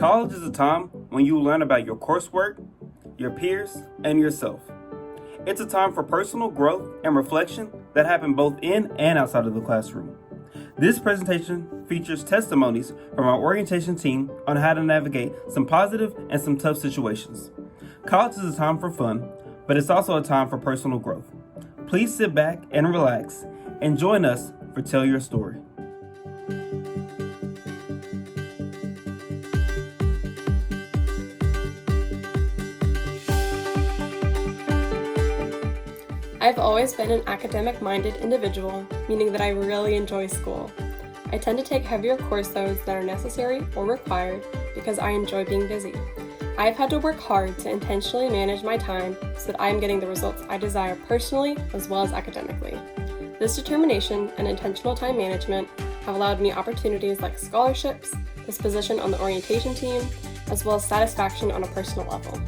College is a time when you learn about your coursework, your peers, and yourself. It's a time for personal growth and reflection that happen both in and outside of the classroom. This presentation features testimonies from our orientation team on how to navigate some positive and some tough situations. College is a time for fun, but it's also a time for personal growth. Please sit back and relax and join us for Tell Your Story. I've always been an academic-minded individual, meaning that I really enjoy school. I tend to take heavier course loads that are necessary or required because I enjoy being busy. I've had to work hard to intentionally manage my time so that I am getting the results I desire personally as well as academically. This determination and intentional time management have allowed me opportunities like scholarships, this position on the orientation team, as well as satisfaction on a personal level.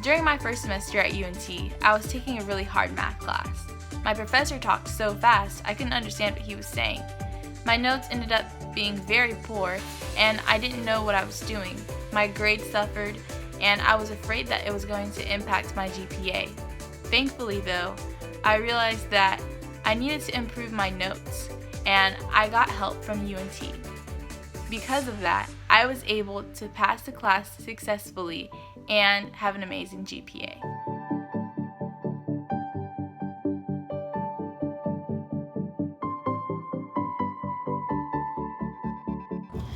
During my first semester at UNT, I was taking a really hard math class. My professor talked so fast, I couldn't understand what he was saying. My notes ended up being very poor, and I didn't know what I was doing. My grades suffered, and I was afraid that it was going to impact my GPA. Thankfully, though, I realized that I needed to improve my notes, and I got help from UNT. Because of that, I was able to pass the class successfully and have an amazing GPA.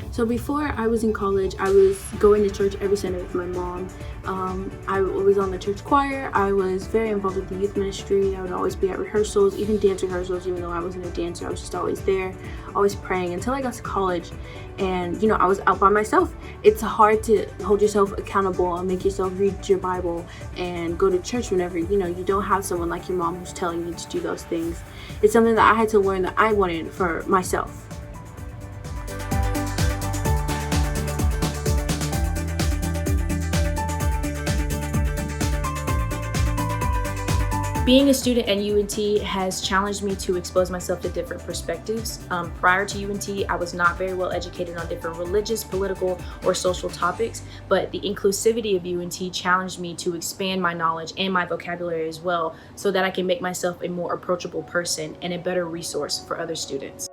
So before I was in college, I was going to church every Sunday with my mom. I was on the church choir. I was very involved with the youth ministry. I would always be at rehearsals, even dance rehearsals, even though I wasn't a dancer. I was just always there, always praying until I got to college. And, I was out by myself. It's hard to hold yourself accountable and make yourself read your Bible and go to church whenever, you don't have someone like your mom who's telling you to do those things. It's something that I had to learn that I wanted for myself. Being a student at UNT has challenged me to expose myself to different perspectives. Prior to UNT, I was not very well educated on different religious, political, or social topics, but the inclusivity of UNT challenged me to expand my knowledge and my vocabulary as well so that I can make myself a more approachable person and a better resource for other students.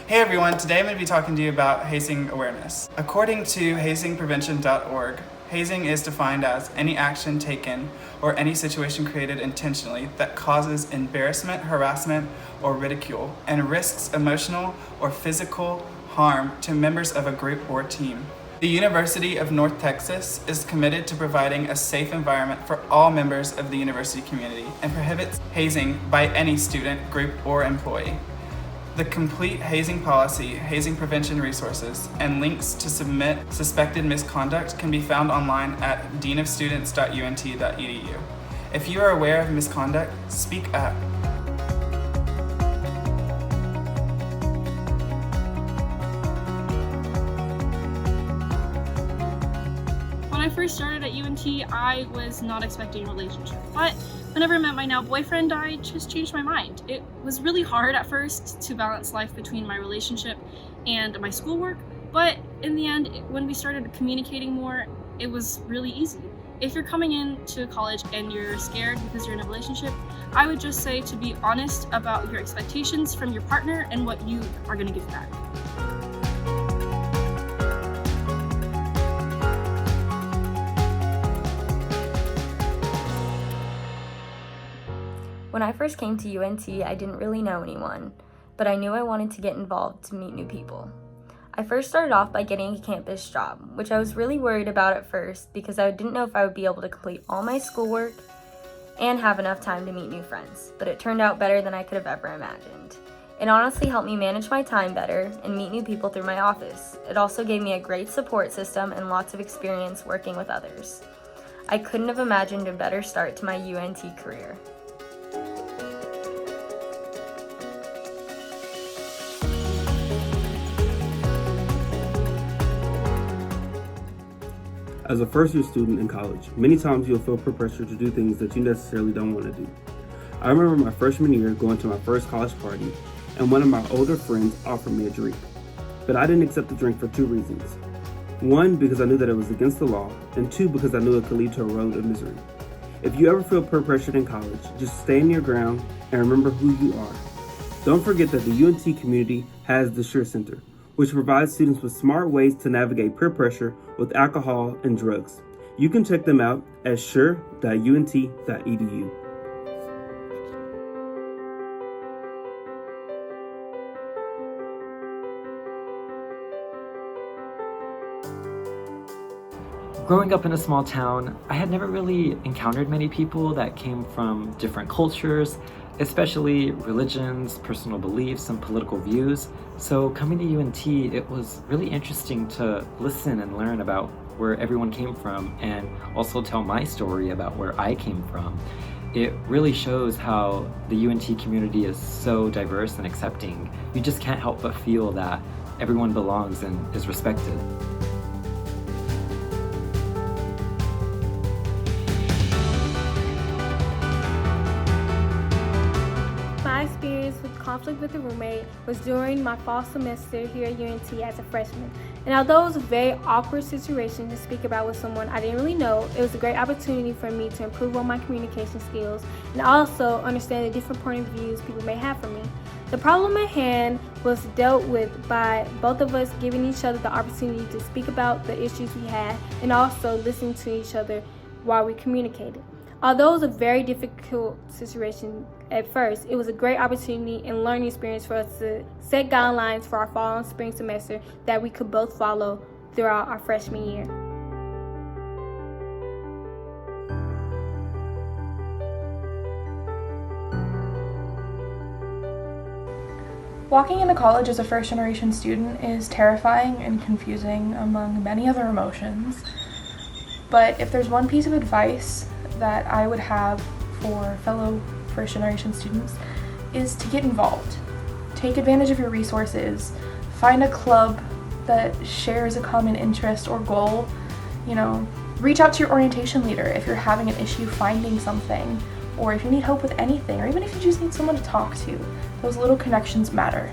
Hey everyone, today I'm going to be talking to you about hazing awareness. According to hazingprevention.org, hazing is defined as any action taken or any situation created intentionally that causes embarrassment, harassment, or ridicule and risks emotional or physical harm to members of a group or team. The University of North Texas is committed to providing a safe environment for all members of the university community and prohibits hazing by any student, group, or employee. The complete hazing policy, hazing prevention resources, and links to submit suspected misconduct can be found online at deanofstudents.unt.edu. If you are aware of misconduct, speak up. When I first started at UNT, I was not expecting a relationship, but whenever I met my now boyfriend, I just changed my mind. It was really hard at first to balance life between my relationship and my schoolwork, but in the end, when we started communicating more, it was really easy. If you're coming into college and you're scared because you're in a relationship, I would just say to be honest about your expectations from your partner and what you are going to give back. When I first came to UNT, I didn't really know anyone, but I knew I wanted to get involved to meet new people. I first started off by getting a campus job, which I was really worried about at first because I didn't know if I would be able to complete all my schoolwork and have enough time to meet new friends, but it turned out better than I could have ever imagined. It honestly helped me manage my time better and meet new people through my office. It also gave me a great support system and lots of experience working with others. I couldn't have imagined a better start to my UNT career. As a first-year student in college, many times you'll feel peer pressure to do things that you necessarily don't want to do. I remember my freshman year going to my first college party, and one of my older friends offered me a drink. But I didn't accept the drink for two reasons. One, because I knew that it was against the law, and two, because I knew it could lead to a road of misery. If you ever feel peer pressured in college, just stand your ground and remember who you are. Don't forget that the UNT community has the SURE Center, which provides students with smart ways to navigate peer pressure with alcohol and drugs. You can check them out at sure.unt.edu. Growing up in a small town, I had never really encountered many people that came from different cultures, especially religions, personal beliefs, and political views. So coming to UNT, it was really interesting to listen and learn about where everyone came from and also tell my story about where I came from. It really shows how the UNT community is so diverse and accepting. You just can't help but feel that everyone belongs and is respected. My experience with conflict with a roommate was during my fall semester here at UNT as a freshman. And although it was a very awkward situation to speak about with someone I didn't really know, it was a great opportunity for me to improve on my communication skills and also understand the different point of views people may have for me. The problem at hand was dealt with by both of us giving each other the opportunity to speak about the issues we had and also listening to each other while we communicated. Although it was a very difficult situation at first, it was a great opportunity and learning experience for us to set guidelines for our fall and spring semester that we could both follow throughout our freshman year. Walking into college as a first-generation student is terrifying and confusing among many other emotions. But if there's one piece of advice that I would have for fellow first-generation students is to get involved. Take advantage of your resources. Find a club that shares a common interest or goal. Reach out to your orientation leader if you're having an issue finding something, or if you need help with anything, or even if you just need someone to talk to. Those little connections matter.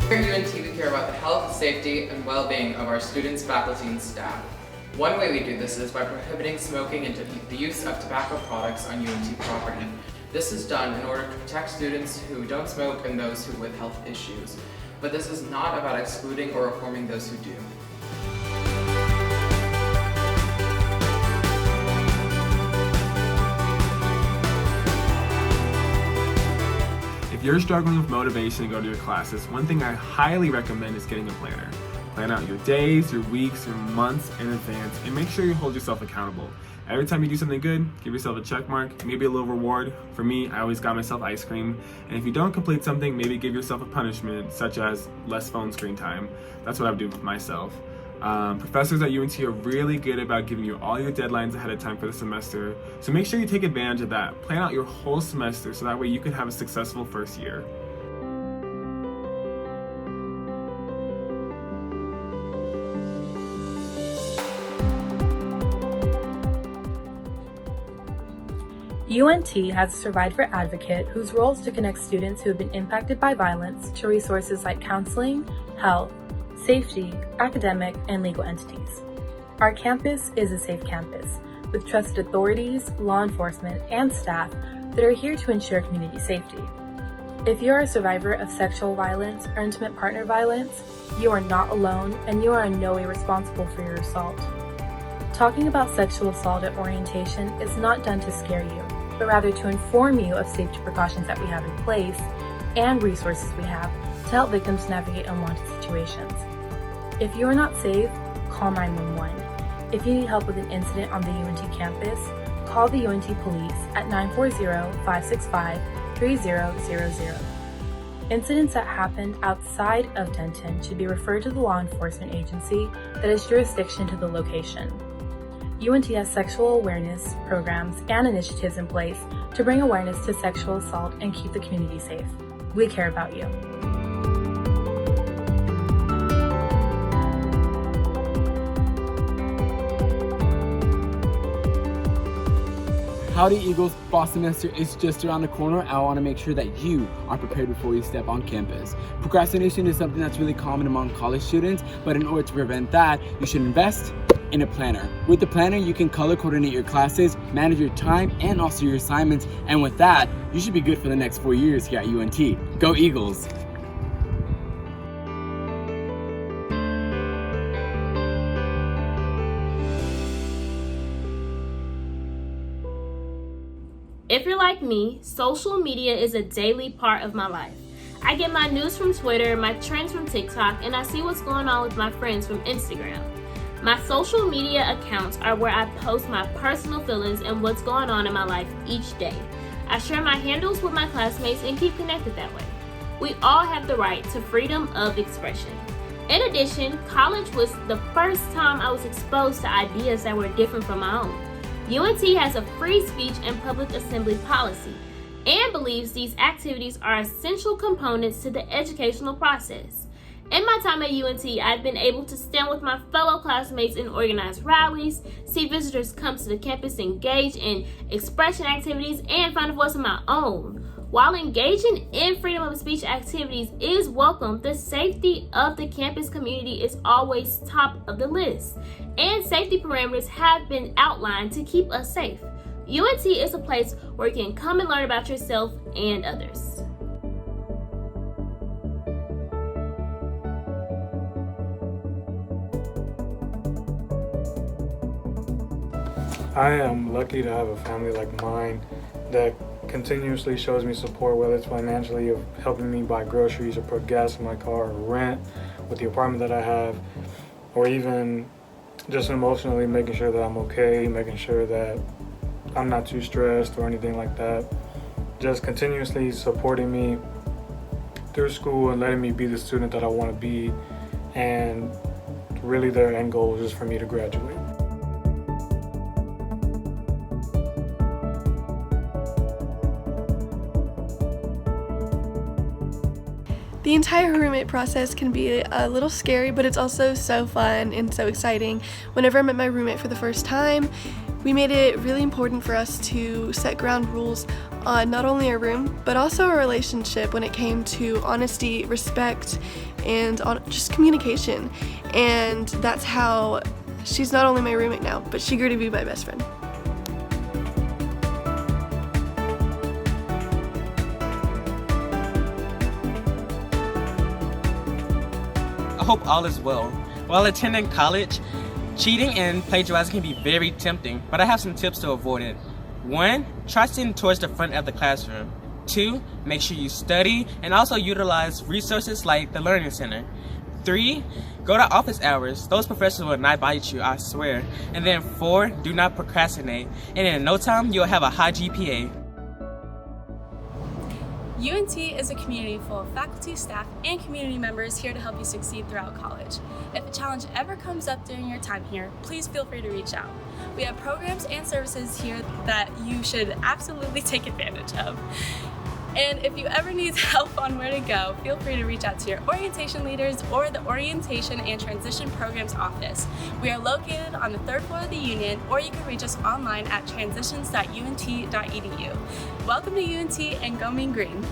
Here at UNT, we care about the health, safety, and well-being of our students, faculty, and staff. One way we do this is by prohibiting smoking and the use of tobacco products on UNT property. This is done in order to protect students who don't smoke and those who with health issues. But this is not about excluding or reforming those who do. If you're struggling with motivation to go to your classes, one thing I highly recommend is getting a planner. Plan out your days, your weeks, your months in advance, and make sure you hold yourself accountable. Every time you do something good, give yourself a check mark, maybe a little reward. For me, I always got myself ice cream. And if you don't complete something, maybe give yourself a punishment, such as less phone screen time. That's what I would do with myself. Professors at UNT are really good about giving you all your deadlines ahead of time for the semester. So make sure you take advantage of that. Plan out your whole semester so that way you can have a successful first year. UNT has a survivor advocate whose role is to connect students who have been impacted by violence to resources like counseling, health, safety, academic, and legal entities. Our campus is a safe campus with trusted authorities, law enforcement, and staff that are here to ensure community safety. If you are a survivor of sexual violence or intimate partner violence, you are not alone and you are in no way responsible for your assault. Talking about sexual assault at orientation is not done to scare you, but rather to inform you of safety precautions that we have in place and resources we have to help victims navigate unwanted situations. If you are not safe, call 911. If you need help with an incident on the UNT campus, call the UNT police at 940-565-3000. Incidents that happened outside of Denton should be referred to the law enforcement agency that has jurisdiction to the location. UNT has sexual awareness programs and initiatives in place to bring awareness to sexual assault and keep the community safe. We care about you. Howdy Eagles, fall semester is just around the corner. I want to make sure that you are prepared before you step on campus. Procrastination is something that's really common among college students, but in order to prevent that, you should invest in a planner. With the planner, you can color coordinate your classes, manage your time, and also your assignments. And with that, you should be good for the next 4 years here at UNT. Go Eagles! If you're like me, social media is a daily part of my life. I get my news from Twitter, my trends from TikTok, and I see what's going on with my friends from Instagram. My social media accounts are where I post my personal feelings and what's going on in my life each day. I share my handles with my classmates and keep connected that way. We all have the right to freedom of expression. In addition, college was the first time I was exposed to ideas that were different from my own. UNT has a free speech and public assembly policy and believes these activities are essential components to the educational process. In my time at UNT, I've been able to stand with my fellow classmates and organize rallies, see visitors come to the campus, engage in expression activities, and find a voice of my own. While engaging in freedom of speech activities is welcome, the safety of the campus community is always top of the list, and safety parameters have been outlined to keep us safe. UNT is a place where you can come and learn about yourself and others. I am lucky to have a family like mine that continuously shows me support, whether it's financially of helping me buy groceries or put gas in my car or rent with the apartment that I have, or even just emotionally making sure that I'm okay, making sure that I'm not too stressed or anything like that. Just continuously supporting me through school and letting me be the student that I want to be, and really their end goal is just for me to graduate. The entire roommate process can be a little scary, but it's also so fun and so exciting. Whenever I met my roommate for the first time, we made it really important for us to set ground rules on not only our room, but also our relationship when it came to honesty, respect, and on just communication. And that's how she's not only my roommate now, but she grew to be my best friend. I hope all is well. While attending college, cheating and plagiarizing can be very tempting, but I have some tips to avoid it. 1, try sitting towards the front of the classroom. 2, make sure you study and also utilize resources like the Learning Center. 3, go to office hours. Those professors will not bite you, I swear. And then 4, do not procrastinate. And in no time, you'll have a high GPA. UNT is a community full of faculty, staff, and community members here to help you succeed throughout college. If a challenge ever comes up during your time here, please feel free to reach out. We have programs and services here that you should absolutely take advantage of. And if you ever need help on where to go, feel free to reach out to your orientation leaders or the Orientation and Transition Programs office. We are located on the 3rd floor of the Union, or you can reach us online at transitions.unt.edu. Welcome to UNT, and go Mean Green!